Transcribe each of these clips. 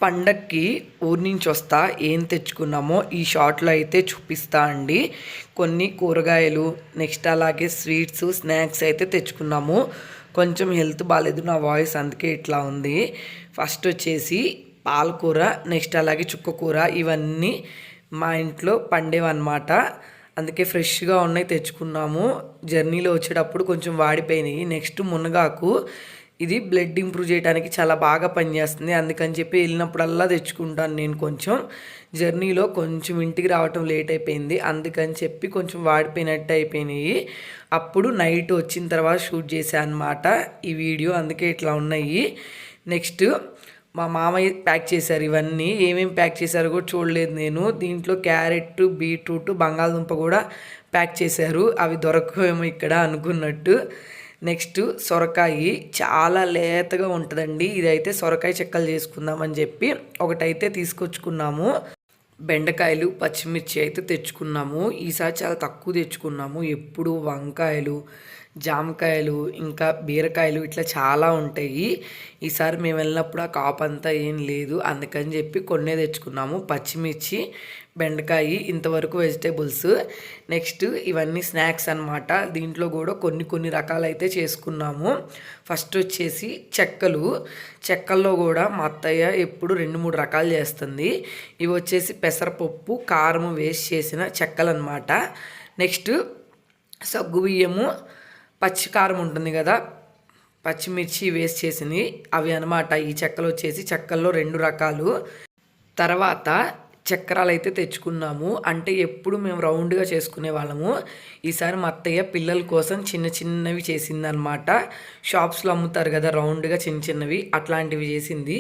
పండక్కి ఊరి నుంచి వస్తా ఏం తెచ్చుకున్నామో ఈ షార్ట్లో అయితే చూపిస్తా అండి. కొన్ని కూరగాయలు, నెక్స్ట్ అలాగే స్వీట్స్, స్నాక్స్ అయితే తెచ్చుకున్నాము. కొంచెం హెల్త్ బాగాలేదు, నా వాయిస్ అందుకే ఇట్లా ఉంది. ఫస్ట్ వచ్చేసి పాలకూర, నెక్స్ట్ అలాగే చుక్కకూర, ఇవన్నీ మా ఇంట్లో పండేవన్నమాట. అందుకే ఫ్రెష్గా ఉన్నాయి తెచ్చుకున్నాము. జర్నీలో వచ్చేటప్పుడు కొంచెం వాడిపోయినాయి. నెక్స్ట్ మునగాకు, ఇది బ్లడ్ ఇంప్రూవ్ చేయడానికి చాలా బాగా పనిచేస్తుంది. అందుకని చెప్పి వెళ్ళినప్పుడల్లా తెచ్చుకుంటాను నేను. కొంచెం జర్నీలో కొంచెం ఇంటికి రావటం లేట్ అయిపోయింది, అందుకని చెప్పి కొంచెం వాడిపోయినట్టు అయిపోయినాయి. అప్పుడు నైట్ వచ్చిన తర్వాత షూట్ చేశాను అనమాట ఈ వీడియో, అందుకే ఇట్లా ఉన్నాయి. నెక్స్ట్ మా మామయ్య ప్యాక్ చేశారు ఇవన్నీ. ఏమేమి ప్యాక్ చేశారో కూడా చూడలేదు నేను. దీంట్లో క్యారెట్, బీట్రూట్, బంగాళదుంప కూడా ప్యాక్ చేశారు. అవి దొరకవేమో ఇక్కడ అనుకున్నట్టు. నెక్స్ట్ సొరకాయ చాలా లేతగా ఉంటుందండి. ఇదైతే సొరకాయ చెక్కలు చేసుకుందామని చెప్పి ఒకటైతే తీసుకొచ్చుకున్నాము. బెండకాయలు, పచ్చిమిర్చి అయితే తెచ్చుకున్నాము. ఈసారి చాలా తక్కువ తెచ్చుకున్నాము. ఎప్పుడు వంకాయలు, జామకాయలు, ఇంకా బీరకాయలు ఇట్లా చాలా ఉంటాయి. ఈసారి మేము వెళ్ళినప్పుడు ఆ కాపు అంతా ఏం లేదు, అందుకని చెప్పి కొన్నే తెచ్చుకున్నాము. పచ్చిమిర్చి, బెండకాయ, ఇంతవరకు వెజిటేబుల్స్. నెక్స్ట్ ఇవన్నీ స్నాక్స్ అనమాట. దీంట్లో కూడా కొన్ని రకాలు అయితే చేసుకున్నాము. ఫస్ట్ వచ్చేసి చెక్కల్లో కూడా మా అత్తయ్య ఎప్పుడు 2-3 రకాలు చేస్తుంది. ఇవి వచ్చేసి పెసరపప్పు, కారం వేస్ట్ చేసిన చెక్కలు అనమాట. నెక్స్ట్ సగ్గుబియ్యము, పచ్చికారం ఉంటుంది కదా, పచ్చిమిర్చి వేస్ట్ చేసింది, అవి అనమాట. ఈ చెక్కలు వచ్చేసి చెక్కల్లో 2 రకాలు. తర్వాత చక్రాలు అయితే తెచ్చుకున్నాము. అంటే ఎప్పుడు మేము రౌండ్గా చేసుకునే వాళ్ళము. ఈసారి మా అత్తయ్య పిల్లల కోసం చిన్నవి చేసిందనమాట. షాప్స్లో అమ్ముతారు కదా రౌండ్గా చిన్నవి, అట్లాంటివి చేసింది.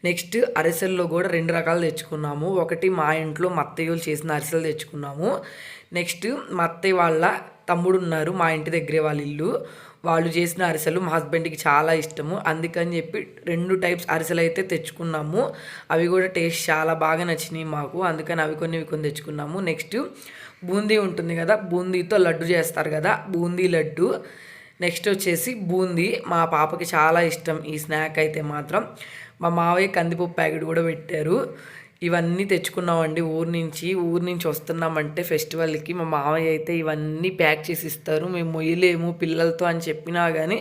నెక్స్ట్ అరిసెల్లో కూడా 2 రకాలు తెచ్చుకున్నాము. ఒకటి మా ఇంట్లో మా అత్తయ్యలు చేసిన అరిసెలు తెచ్చుకున్నాము. నెక్స్ట్ మా అత్తయ్య వాళ్ళ తమ్ముడు ఉన్నారు మా ఇంటి దగ్గరే వాళ్ళ ఇల్లు, వాళ్ళు చేసిన అరిసెలు మా హస్బెండ్కి చాలా ఇష్టము. అందుకని చెప్పి 2 టైప్స్ అరిసెలు అయితే తెచ్చుకున్నాము. అవి కూడా టేస్ట్ చాలా బాగా నచ్చినాయి మాకు, అందుకని అవి కొన్ని తెచ్చుకున్నాము. నెక్స్ట్ బూందీ ఉంటుంది కదా, బూందీతో లడ్డు చేస్తారు కదా, బూందీ లడ్డు. నెక్స్ట్ వచ్చేసి బూందీ, మా పాపకి చాలా ఇష్టం ఈ స్నాక్ అయితే మాత్రం. మా మావయ్య కందిపప్పు ప్యాకెట్ కూడా పెట్టారు. ఇవన్నీ తెచ్చుకున్నామండి ఊరి నుంచి వస్తున్నామంటే ఫెస్టివల్కి. మా మామయ్య అయితే ఇవన్నీ ప్యాక్ చేసి ఇస్తారు. మేము మొయ్యలేము పిల్లలతో అని చెప్పినా కానీ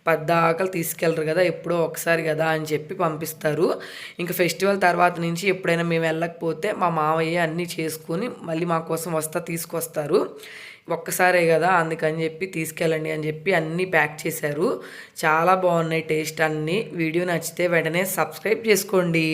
పద్దాకలు తీసుకెళ్ళరు కదా, ఎప్పుడో ఒకసారి కదా అని చెప్పి పంపిస్తారు. ఇంకా ఫెస్టివల్ తర్వాత నుంచి ఎప్పుడైనా మేము వెళ్ళకపోతే మా మామయ్య అన్నీ చేసుకొని మళ్ళీ మా కోసం తీసుకొస్తారు. ఒక్కసారే కదా, అందుకని చెప్పి తీసుకెళ్ళండి అని చెప్పి అన్నీ ప్యాక్ చేశారు. చాలా బాగున్నాయి టేస్ట్ అన్నీ. వీడియో నచ్చితే వెంటనే సబ్స్క్రైబ్ చేసుకోండి.